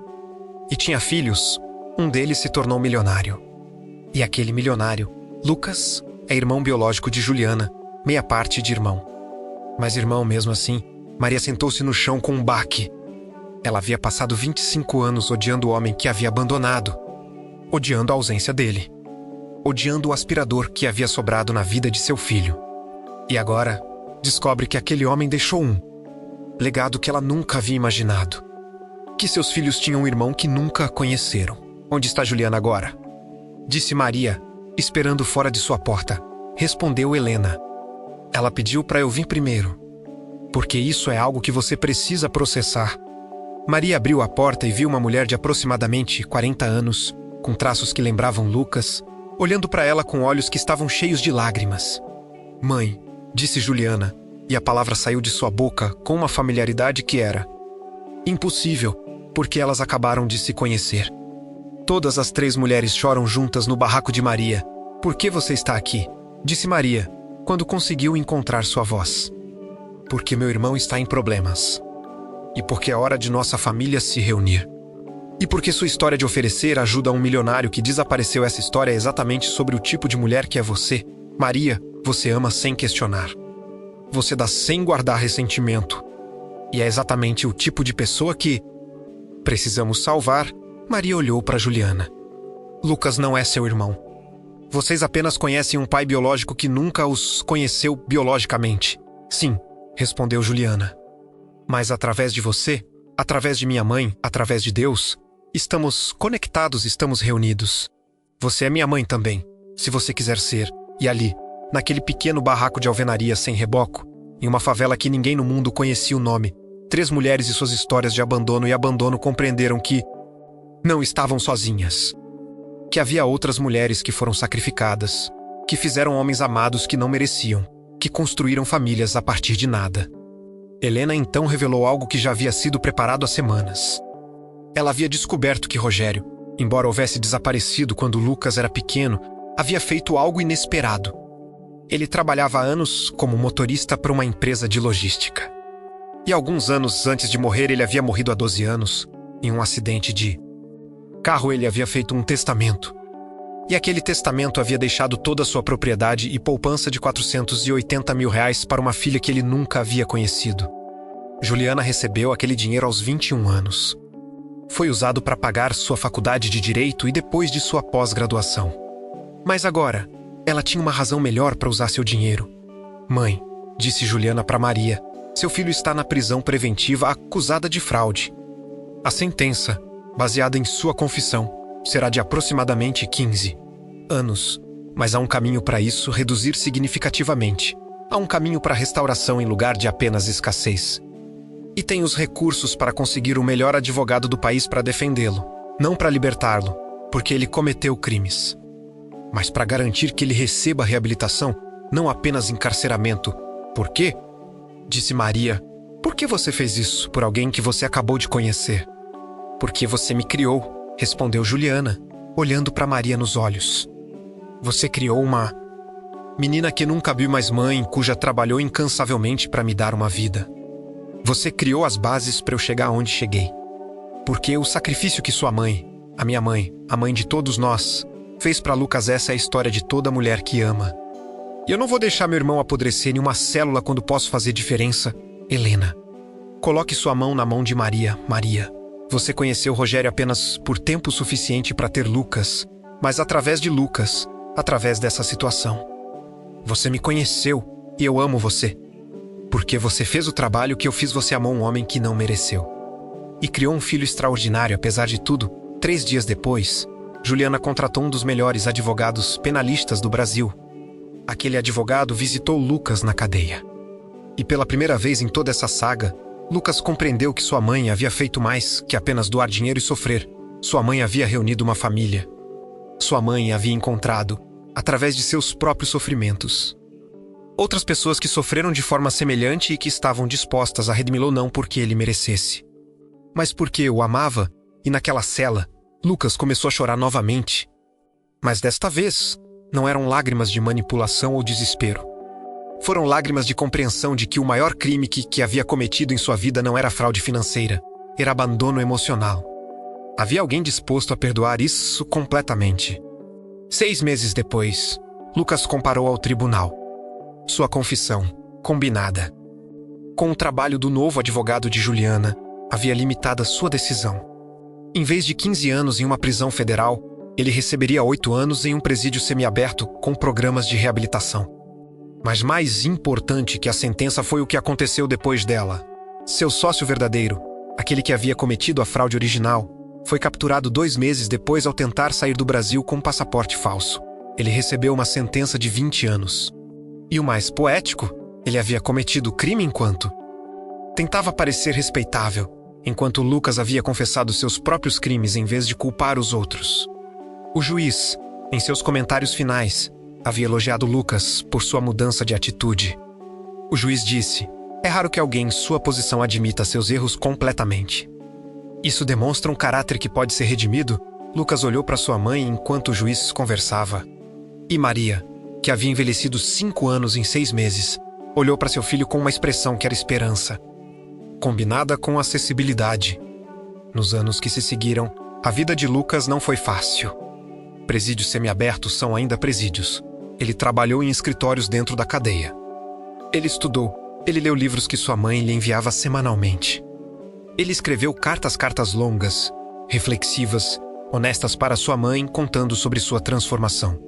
E tinha filhos. Um deles se tornou milionário. E aquele milionário, Lucas, é irmão biológico de Juliana, meia parte de irmão. Mas irmão mesmo assim, Maria sentou-se no chão com um baque. Ela havia passado 25 anos odiando o homem que havia abandonado, odiando a ausência dele, odiando o aspirador que havia sobrado na vida de seu filho. E agora, descobre que aquele homem deixou um legado que ela nunca havia imaginado. Que seus filhos tinham um irmão que nunca conheceram. Onde está Juliana agora? Disse Maria, esperando fora de sua porta. Respondeu Helena. Ela pediu para eu vir primeiro, porque isso é algo que você precisa processar. Maria abriu a porta e viu uma mulher de aproximadamente 40 anos, com traços que lembravam Lucas, olhando para ela com olhos que estavam cheios de lágrimas. Mãe, disse Juliana, e a palavra saiu de sua boca com uma familiaridade que era impossível, porque elas acabaram de se conhecer. Todas as três mulheres choram juntas no barraco de Maria. Por que você está aqui? Disse Maria, quando conseguiu encontrar sua voz. Porque meu irmão está em problemas. E porque é hora de nossa família se reunir. E porque sua história de oferecer ajuda a um milionário que desapareceu. Essa história é exatamente sobre o tipo de mulher que é você. Maria, você ama sem questionar. Você dá sem guardar ressentimento. E é exatamente o tipo de pessoa que precisamos salvar. Maria olhou para Juliana. Lucas não é seu irmão. Vocês apenas conhecem um pai biológico que nunca os conheceu biologicamente. Sim, respondeu Juliana. Mas através de você, através de minha mãe, através de Deus, estamos conectados, estamos reunidos. Você é minha mãe também, se você quiser ser. E ali, naquele pequeno barraco de alvenaria sem reboco, em uma favela que ninguém no mundo conhecia o nome, 3 mulheres e suas histórias de abandono e abandono compreenderam que não estavam sozinhas. Que havia outras mulheres que foram sacrificadas, que fizeram homens amados que não mereciam, que construíram famílias a partir de nada. Helena então revelou algo que já havia sido preparado há semanas. Ela havia descoberto que Rogério, embora houvesse desaparecido quando Lucas era pequeno, havia feito algo inesperado. Ele trabalhava há anos como motorista para uma empresa de logística. E alguns anos antes de morrer, ele havia morrido há 12 anos, em um acidente de carro. Ele havia feito um testamento. E aquele testamento havia deixado toda a sua propriedade e poupança de R$480 mil para uma filha que ele nunca havia conhecido. Juliana recebeu aquele dinheiro aos 21 anos. Foi usado para pagar sua faculdade de Direito e depois de sua pós-graduação. Mas agora, ela tinha uma razão melhor para usar seu dinheiro. Mãe, disse Juliana para Maria, seu filho está na prisão preventiva acusada de fraude. A sentença, baseada em sua confissão, será de aproximadamente 15 anos. Mas há um caminho para isso reduzir significativamente. Há um caminho para restauração em lugar de apenas escassez. E tem os recursos para conseguir o melhor advogado do país para defendê-lo. Não para libertá-lo, porque ele cometeu crimes. Mas para garantir que ele receba reabilitação, não apenas encarceramento. Por quê? Disse Maria. Por que você fez isso por alguém que você acabou de conhecer? Porque você me criou, respondeu Juliana, olhando para Maria nos olhos. Você criou uma menina que nunca viu mais mãe, cuja trabalhou incansavelmente para me dar uma vida. Você criou as bases para eu chegar onde cheguei. Porque o sacrifício que sua mãe, a minha mãe, a mãe de todos nós, fez para Lucas, essa é a história de toda mulher que ama. E eu não vou deixar meu irmão apodrecer em uma célula quando posso fazer diferença. Helena, coloque sua mão na mão de Maria. Maria, você conheceu Rogério apenas por tempo suficiente para ter Lucas, mas através de Lucas, através dessa situação. Você me conheceu e eu amo você. Porque você fez o trabalho que eu fiz, você amou um homem que não mereceu. E criou um filho extraordinário, apesar de tudo. 3 dias depois, Juliana contratou um dos melhores advogados penalistas do Brasil. Aquele advogado visitou Lucas na cadeia. E pela primeira vez em toda essa saga, Lucas compreendeu que sua mãe havia feito mais que apenas doar dinheiro e sofrer. Sua mãe havia reunido uma família. Sua mãe havia encontrado, através de seus próprios sofrimentos, outras pessoas que sofreram de forma semelhante e que estavam dispostas a redimi-lo não porque ele merecesse, mas porque o amava. E naquela cela, Lucas começou a chorar novamente. Mas desta vez, não eram lágrimas de manipulação ou desespero. Foram lágrimas de compreensão de que o maior crime que havia cometido em sua vida não era fraude financeira, era abandono emocional. Havia alguém disposto a perdoar isso completamente. 6 meses depois, Lucas comparou ao tribunal sua confissão, combinada com o trabalho do novo advogado de Juliana, havia limitado a sua decisão. Em vez de 15 anos em uma prisão federal, ele receberia 8 anos em um presídio semiaberto com programas de reabilitação. Mas mais importante que a sentença foi o que aconteceu depois dela. Seu sócio verdadeiro, aquele que havia cometido a fraude original, foi capturado 2 meses depois ao tentar sair do Brasil com um passaporte falso. Ele recebeu uma sentença de 20 anos. E o mais poético, ele havia cometido o crime enquanto tentava parecer respeitável, enquanto Lucas havia confessado seus próprios crimes em vez de culpar os outros. O juiz, em seus comentários finais, havia elogiado Lucas por sua mudança de atitude. O juiz disse: é raro que alguém em sua posição admita seus erros completamente. Isso demonstra um caráter que pode ser redimido. Lucas olhou para sua mãe enquanto o juiz conversava. E Maria, que havia envelhecido 5 anos em 6 meses, olhou para seu filho com uma expressão que era esperança, combinada com acessibilidade. Nos anos que se seguiram, a vida de Lucas não foi fácil. Presídios semiabertos são ainda presídios. Ele trabalhou em escritórios dentro da cadeia. Ele estudou, ele leu livros que sua mãe lhe enviava semanalmente. Ele escreveu cartas longas, reflexivas, honestas para sua mãe, contando sobre sua transformação.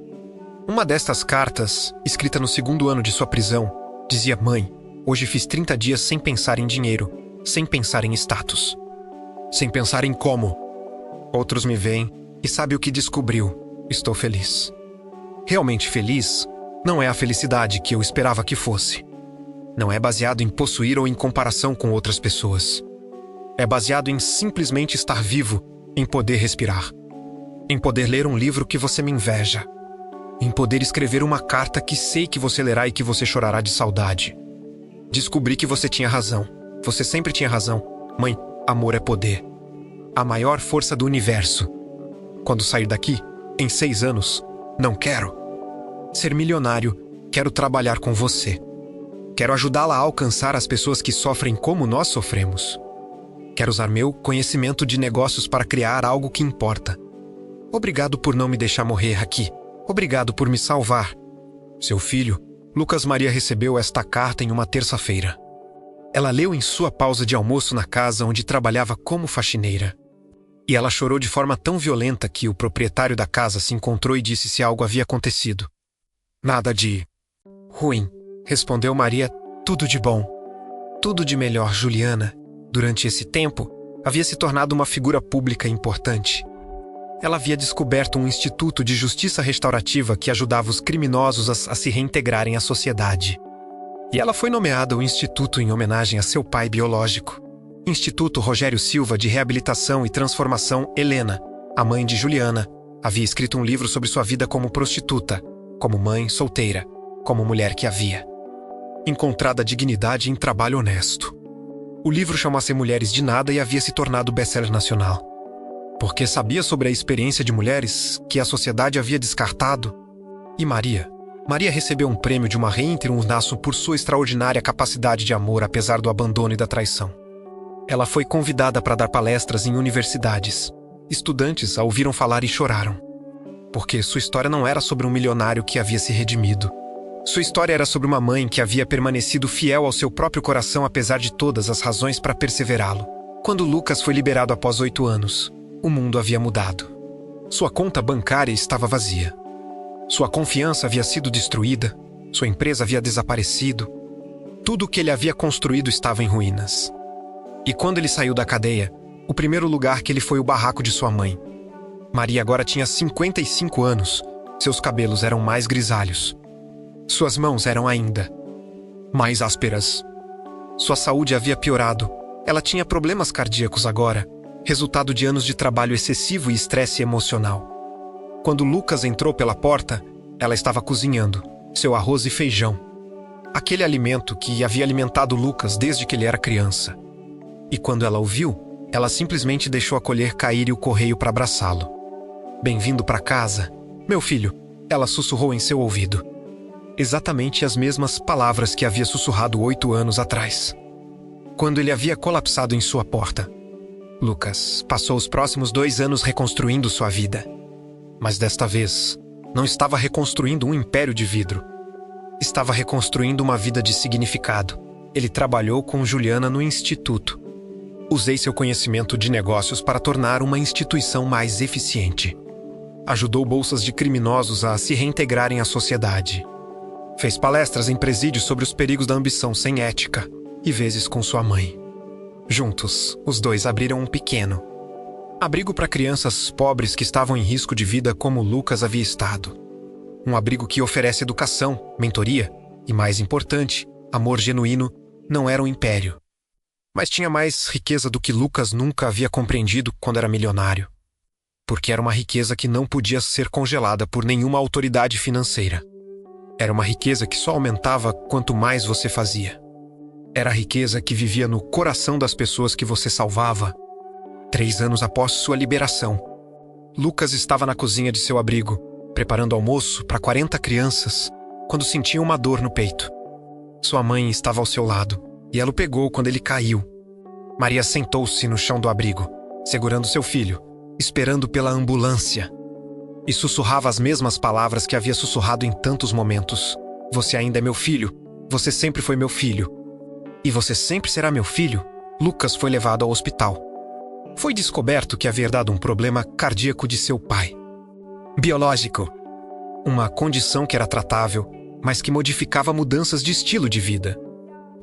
Uma destas cartas, escrita no 2º ano de sua prisão, dizia: mãe, hoje fiz 30 dias sem pensar em dinheiro, sem pensar em status, sem pensar em como. Outros me veem e sabem o que descobriu. Estou feliz. Realmente feliz não é a felicidade que eu esperava que fosse. Não é baseado em possuir ou em comparação com outras pessoas. É baseado em simplesmente estar vivo, em poder respirar, em poder ler um livro que você me inveja, em poder escrever uma carta que sei que você lerá e que você chorará de saudade. Descobri que você tinha razão. Você sempre tinha razão. Mãe, amor é poder. A maior força do universo. Quando sair daqui, em 6 anos, não quero ser milionário, quero trabalhar com você. Quero ajudá-la a alcançar as pessoas que sofrem como nós sofremos. Quero usar meu conhecimento de negócios para criar algo que importa. Obrigado por não me deixar morrer aqui. Obrigado por me salvar. Seu filho, Lucas Maria, recebeu esta carta em uma terça-feira. Ela leu em sua pausa de almoço na casa onde trabalhava como faxineira. E ela chorou de forma tão violenta que o proprietário da casa se encontrou e disse se algo havia acontecido. Nada de ruim, respondeu Maria. Tudo de bom. Tudo de melhor. Juliana, durante esse tempo, havia se tornado uma figura pública importante. Ela havia descoberto um instituto de justiça restaurativa que ajudava os criminosos a se reintegrarem à sociedade. E ela foi nomeada o instituto em homenagem a seu pai biológico. Instituto Rogério Silva de Reabilitação e Transformação. Helena, a mãe de Juliana, havia escrito um livro sobre sua vida como prostituta, como mãe solteira, como mulher que havia encontrado a dignidade em trabalho honesto. O livro chamava-se Mulheres de Nada e havia se tornado best-seller nacional. Porque sabia sobre a experiência de mulheres que a sociedade havia descartado. E Maria, Maria recebeu um prêmio de uma rainha triunfo por sua extraordinária capacidade de amor apesar do abandono e da traição. Ela foi convidada para dar palestras em universidades. Estudantes a ouviram falar e choraram. Porque sua história não era sobre um milionário que havia se redimido. Sua história era sobre uma mãe que havia permanecido fiel ao seu próprio coração apesar de todas as razões para perseverá-lo. Quando Lucas foi liberado após 8 anos, o mundo havia mudado. Sua conta bancária estava vazia. Sua confiança havia sido destruída, sua empresa havia desaparecido. Tudo o que ele havia construído estava em ruínas. E quando ele saiu da cadeia, o primeiro lugar que ele foi o barraco de sua mãe. Maria agora tinha 55 anos, seus cabelos eram mais grisalhos. Suas mãos eram ainda mais ásperas. Sua saúde havia piorado, ela tinha problemas cardíacos agora, resultado de anos de trabalho excessivo e estresse emocional. Quando Lucas entrou pela porta, ela estava cozinhando seu arroz e feijão. Aquele alimento que havia alimentado Lucas desde que ele era criança. E quando ela o viu, ela simplesmente deixou a colher cair e o correio para abraçá-lo. "Bem-vindo para casa, meu filho", ela sussurrou em seu ouvido. Exatamente as mesmas palavras que havia sussurrado 8 anos atrás. Quando ele havia colapsado em sua porta. Lucas passou os próximos 2 anos reconstruindo sua vida. Mas desta vez, não estava reconstruindo um império de vidro. Estava reconstruindo uma vida de significado. Ele trabalhou com Juliana no instituto. Usei seu conhecimento de negócios para tornar uma instituição mais eficiente. Ajudou bolsas de criminosos a se reintegrarem à sociedade. Fez palestras em presídios sobre os perigos da ambição sem ética, e vezes com sua mãe. Juntos, os dois abriram um pequeno abrigo para crianças pobres que estavam em risco de vida como Lucas havia estado. Um abrigo que oferece educação, mentoria e, mais importante, amor genuíno. Não era um império. Mas tinha mais riqueza do que Lucas nunca havia compreendido quando era milionário. Porque era uma riqueza que não podia ser congelada por nenhuma autoridade financeira. Era uma riqueza que só aumentava quanto mais você fazia. Era a riqueza que vivia no coração das pessoas que você salvava. 3 anos após sua liberação, Lucas estava na cozinha de seu abrigo, preparando almoço para 40 crianças, quando sentia uma dor no peito. Sua mãe estava ao seu lado, e ela o pegou quando ele caiu. Maria sentou-se no chão do abrigo, segurando seu filho, esperando pela ambulância. E sussurrava as mesmas palavras que havia sussurrado em tantos momentos. "Você ainda é meu filho. Você sempre foi meu filho. E você sempre será meu filho." Lucas foi levado ao hospital. Foi descoberto que havia dado um problema cardíaco de seu pai. Biológico. Uma condição que era tratável, mas que modificava mudanças de estilo de vida.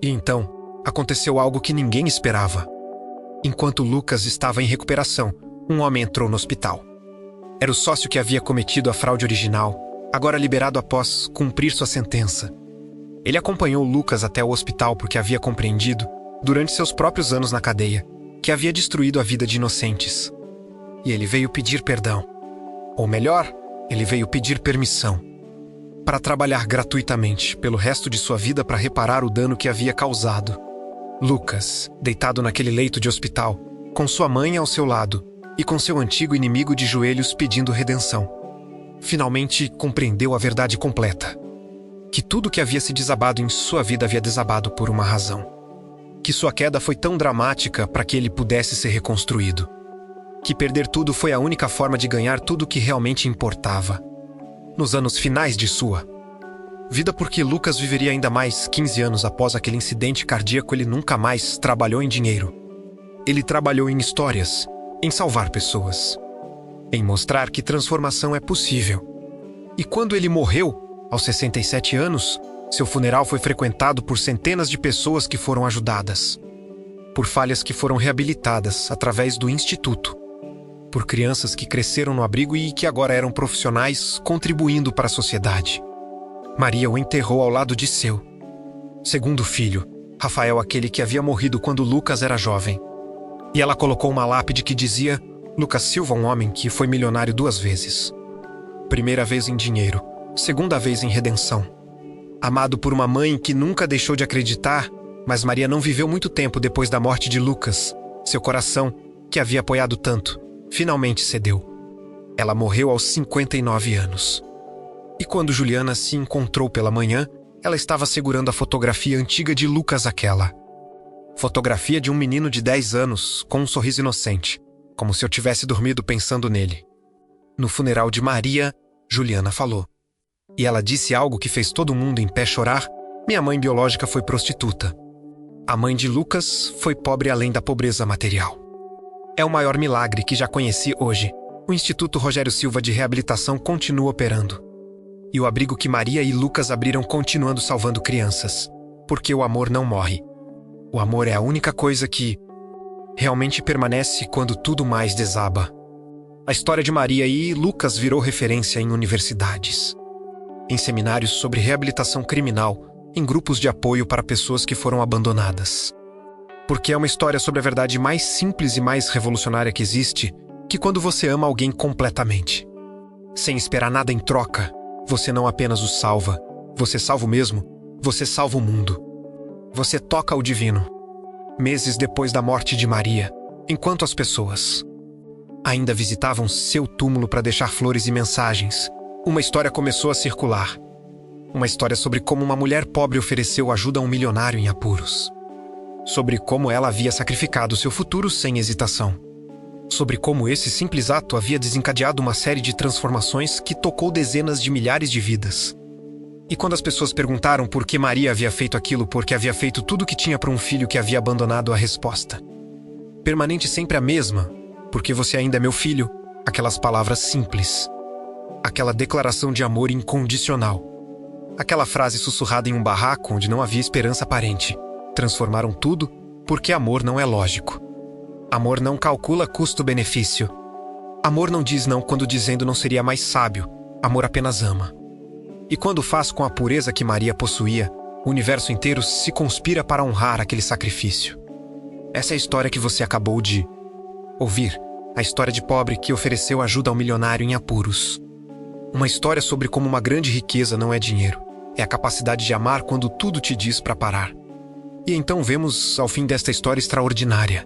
E então, aconteceu algo que ninguém esperava. Enquanto Lucas estava em recuperação, um homem entrou no hospital. Era o sócio que havia cometido a fraude original, agora liberado após cumprir sua sentença. Ele acompanhou Lucas até o hospital porque havia compreendido, durante seus próprios anos na cadeia, que havia destruído a vida de inocentes. E ele veio pedir perdão. Ou melhor, ele veio pedir permissão para trabalhar gratuitamente pelo resto de sua vida para reparar o dano que havia causado. Lucas, deitado naquele leito de hospital, com sua mãe ao seu lado e com seu antigo inimigo de joelhos pedindo redenção, finalmente compreendeu a verdade completa. Que tudo que havia se desabado em sua vida havia desabado por uma razão. Que sua queda foi tão dramática para que ele pudesse ser reconstruído. Que perder tudo foi a única forma de ganhar tudo o que realmente importava. Nos anos finais de sua vida, porque Lucas viveria ainda mais 15 anos após aquele incidente cardíaco, ele nunca mais trabalhou em dinheiro. Ele trabalhou em histórias, em salvar pessoas, em mostrar que transformação é possível. E quando ele morreu, aos 67 anos, seu funeral foi frequentado por centenas de pessoas que foram ajudadas, por falhas que foram reabilitadas através do instituto, por crianças que cresceram no abrigo e que agora eram profissionais contribuindo para a sociedade. Maria o enterrou ao lado de seu segundo filho, Rafael, aquele que havia morrido quando Lucas era jovem. E ela colocou uma lápide que dizia: Lucas Silva, um homem que foi milionário 2 vezes. Primeira vez em dinheiro, segunda vez em redenção. Amado por uma mãe que nunca deixou de acreditar, mas Maria não viveu muito tempo depois da morte de Lucas. Seu coração, que havia apoiado tanto, finalmente cedeu. Ela morreu aos 59 anos. E quando Juliana se encontrou pela manhã, ela estava segurando a fotografia antiga de Lucas aquela. Fotografia de um menino de 10 anos, com um sorriso inocente, como se eu tivesse dormido pensando nele. No funeral de Maria, Juliana falou. E ela disse algo que fez todo mundo em pé chorar. Minha mãe biológica foi prostituta. A mãe de Lucas foi pobre além da pobreza material. É o maior milagre que já conheci hoje. O Instituto Rogério Silva de Reabilitação continua operando. E o abrigo que Maria e Lucas abriram continuando salvando crianças. Porque o amor não morre. O amor é a única coisa que realmente permanece quando tudo mais desaba. A história de Maria e Lucas virou referência em universidades, em seminários sobre reabilitação criminal, em grupos de apoio para pessoas que foram abandonadas. Porque é uma história sobre a verdade mais simples e mais revolucionária que existe, que quando você ama alguém completamente, sem esperar nada em troca, você não apenas o salva, você salva o mesmo, você salva o mundo. Você toca o divino. Meses depois da morte de Maria, enquanto as pessoas ainda visitavam seu túmulo para deixar flores e mensagens, uma história começou a circular. Uma história sobre como uma mulher pobre ofereceu ajuda a um milionário em apuros. Sobre como ela havia sacrificado seu futuro sem hesitação. Sobre como esse simples ato havia desencadeado uma série de transformações que tocou dezenas de milhares de vidas. E quando as pessoas perguntaram por que Maria havia feito aquilo, porque havia feito tudo o que tinha para um filho que havia abandonado, a resposta permanente sempre a mesma, porque você ainda é meu filho, aquelas palavras simples, aquela declaração de amor incondicional, aquela frase sussurrada em um barraco onde não havia esperança aparente, transformaram tudo, porque amor não é lógico. Amor não calcula custo-benefício. Amor não diz não quando dizendo não seria mais sábio. Amor apenas ama. E quando faz com a pureza que Maria possuía, o universo inteiro se conspira para honrar aquele sacrifício. Essa é a história que você acabou de ouvir. A história de pobre que ofereceu ajuda ao milionário em apuros. Uma história sobre como uma grande riqueza não é dinheiro. É a capacidade de amar quando tudo te diz para parar. E então vemos, ao fim desta história extraordinária,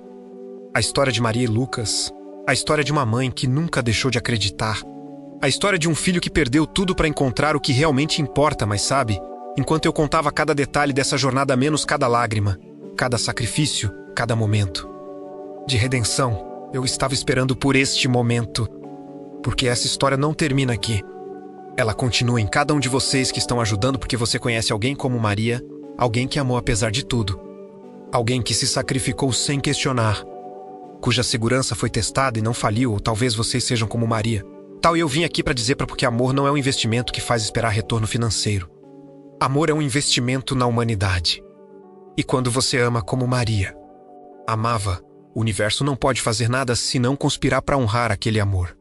a história de Maria e Lucas, a história de uma mãe que nunca deixou de acreditar, a história de um filho que perdeu tudo para encontrar o que realmente importa, mas sabe, enquanto eu contava cada detalhe dessa jornada, menos cada lágrima, cada sacrifício, cada momento de redenção, eu estava esperando por este momento, porque essa história não termina aqui. Ela continua em cada um de vocês que estão ajudando porque você conhece alguém como Maria, alguém que amou apesar de tudo, alguém que se sacrificou sem questionar, cuja segurança foi testada e não faliu, ou talvez vocês sejam como Maria. Tal, e eu vim aqui para dizer porque amor não é um investimento que faz esperar retorno financeiro. Amor é um investimento na humanidade. E quando você ama como Maria amava, o universo não pode fazer nada senão conspirar para honrar aquele amor.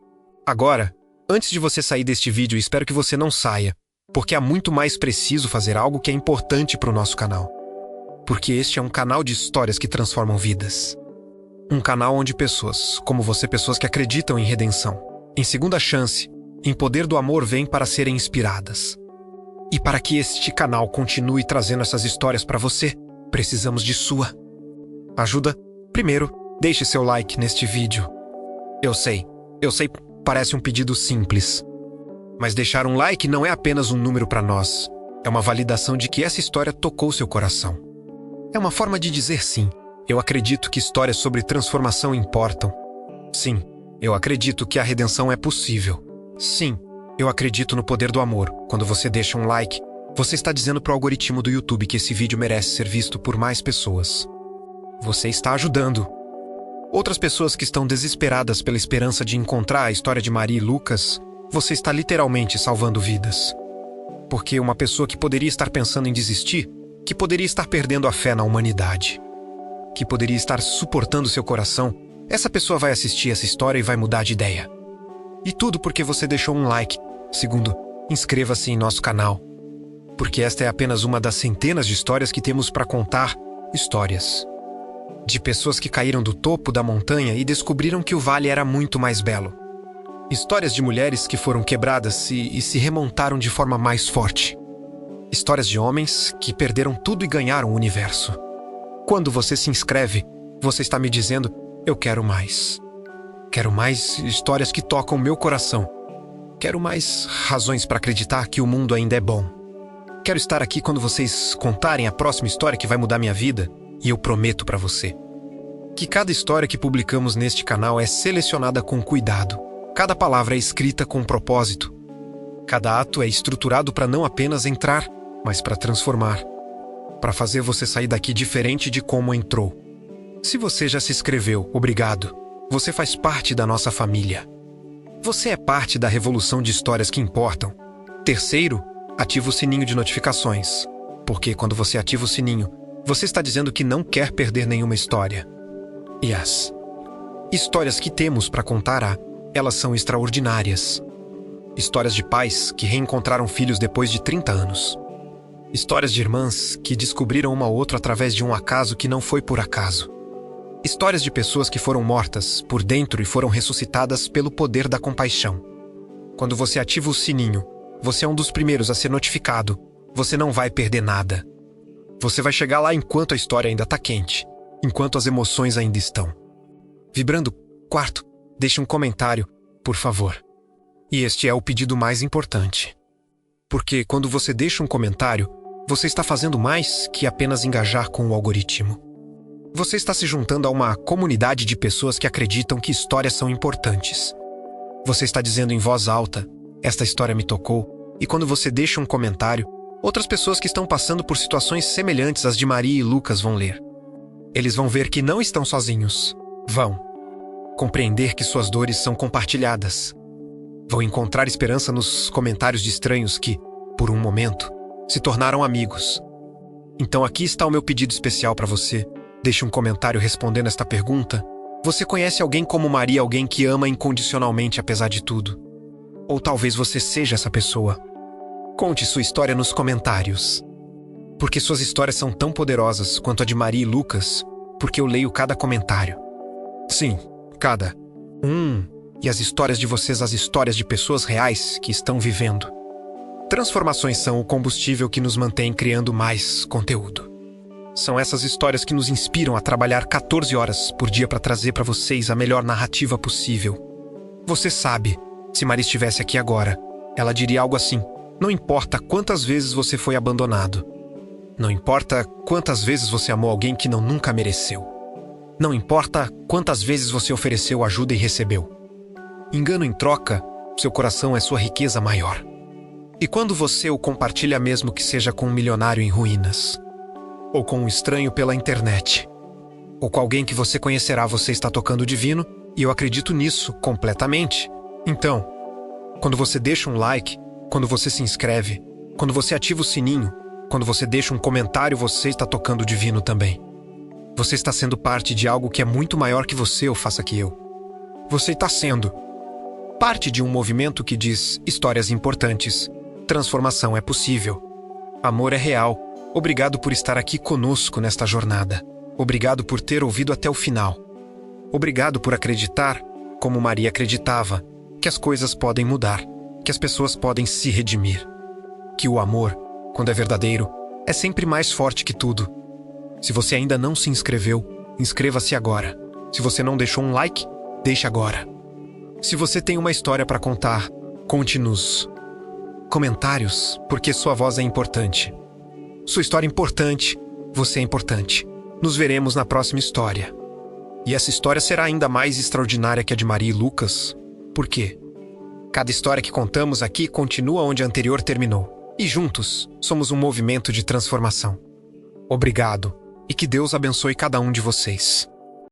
Agora, antes de você sair deste vídeo, espero que você não saia, porque é muito mais preciso fazer algo que é importante para o nosso canal. Porque este é um canal de histórias que transformam vidas. Um canal onde pessoas, como você, pessoas que acreditam em redenção, em segunda chance, em poder do amor, vêm para serem inspiradas. E para que este canal continue trazendo essas histórias para você, precisamos de sua ajuda. Primeiro, deixe seu like neste vídeo. Eu sei, parece um pedido simples. Mas deixar um like não é apenas um número para nós. É uma validação de que essa história tocou seu coração. É uma forma de dizer sim. Eu acredito que histórias sobre transformação importam. Sim, eu acredito que a redenção é possível. Sim, eu acredito no poder do amor. Quando você deixa um like, você está dizendo para o algoritmo do YouTube que esse vídeo merece ser visto por mais pessoas. Você está ajudando outras pessoas que estão desesperadas pela esperança de encontrar a história de Maria e Lucas. Você está literalmente salvando vidas. Porque uma pessoa que poderia estar pensando em desistir, que poderia estar perdendo a fé na humanidade, que poderia estar suportando seu coração, essa pessoa vai assistir essa história e vai mudar de ideia. E tudo porque você deixou um like. Segundo, inscreva-se em nosso canal. Porque esta é apenas uma das centenas de histórias que temos para contar. Histórias de pessoas que caíram do topo da montanha e descobriram que o vale era muito mais belo. Histórias de mulheres que foram quebradas e se remontaram de forma mais forte. Histórias de homens que perderam tudo e ganharam o universo. Quando você se inscreve, você está me dizendo, eu quero mais. Quero mais histórias que tocam meu coração. Quero mais razões para acreditar que o mundo ainda é bom. Quero estar aqui quando vocês contarem a próxima história que vai mudar minha vida, e eu prometo para você que cada história que publicamos neste canal é selecionada com cuidado. Cada palavra é escrita com propósito. Cada ato é estruturado para não apenas entrar, mas para transformar. Para fazer você sair daqui diferente de como entrou. Se você já se inscreveu, obrigado. Você faz parte da nossa família. Você é parte da revolução de histórias que importam. Terceiro, ativa o sininho de notificações. Porque quando você ativa o sininho, você está dizendo que não quer perder nenhuma história. E as histórias que temos para contar, elas são extraordinárias. Histórias de pais que reencontraram filhos depois de 30 anos. Histórias de irmãs que descobriram uma outra através de um acaso que não foi por acaso. Histórias de pessoas que foram mortas por dentro e foram ressuscitadas pelo poder da compaixão. Quando você ativa o sininho, você é um dos primeiros a ser notificado. Você não vai perder nada. Você vai chegar lá enquanto a história ainda está quente, enquanto as emoções ainda estão vibrando. Quarto, deixe um comentário, por favor. E este é o pedido mais importante. Porque quando você deixa um comentário, você está fazendo mais que apenas engajar com o algoritmo. Você está se juntando a uma comunidade de pessoas que acreditam que histórias são importantes. Você está dizendo em voz alta, esta história me tocou, e quando você deixa um comentário, outras pessoas que estão passando por situações semelhantes às de Maria e Lucas vão ler. Eles vão ver que não estão sozinhos. Vão compreender que suas dores são compartilhadas. Vão encontrar esperança nos comentários de estranhos que, por um momento, se tornaram amigos. Então aqui está o meu pedido especial para você. Deixe um comentário respondendo esta pergunta. Você conhece alguém como Maria, alguém que ama incondicionalmente apesar de tudo? Ou talvez você seja essa pessoa. Conte sua história nos comentários. Porque suas histórias são tão poderosas quanto a de Maria e Lucas, porque eu leio cada comentário. Sim, cada e as histórias de vocês, as histórias de pessoas reais que estão vivendo. Transformações são o combustível que nos mantém criando mais conteúdo. São essas histórias que nos inspiram a trabalhar 14 horas por dia para trazer para vocês a melhor narrativa possível. Você sabe, se Maria estivesse aqui agora, ela diria algo assim: não importa quantas vezes você foi abandonado. Não importa quantas vezes você amou alguém que nunca mereceu. Não importa quantas vezes você ofereceu ajuda e recebeu. Engano em troca, seu coração é sua riqueza maior. E quando você o compartilha, mesmo que seja com um milionário em ruínas, ou com um estranho pela internet, ou com alguém que você conhecerá, você está tocando o divino, e eu acredito nisso completamente. Então, quando você deixa um like, quando você se inscreve, quando você ativa o sininho, quando você deixa um comentário, você está tocando o divino também. Você está sendo parte de algo que é muito maior que você ou faça que eu. Você está sendo parte de um movimento que diz histórias importantes. Transformação é possível. Amor é real. Obrigado por estar aqui conosco nesta jornada. Obrigado por ter ouvido até o final. Obrigado por acreditar, como Maria acreditava, que as coisas podem mudar, que as pessoas podem se redimir. Que o amor, quando é verdadeiro, é sempre mais forte que tudo. Se você ainda não se inscreveu, inscreva-se agora. Se você não deixou um like, deixe agora. Se você tem uma história para contar, conte nos comentários, porque sua voz é importante. Sua história é importante, você é importante. Nos veremos na próxima história. E essa história será ainda mais extraordinária que a de Maria e Lucas. Por quê? Cada história que contamos aqui continua onde a anterior terminou. E juntos, somos um movimento de transformação. Obrigado, e que Deus abençoe cada um de vocês.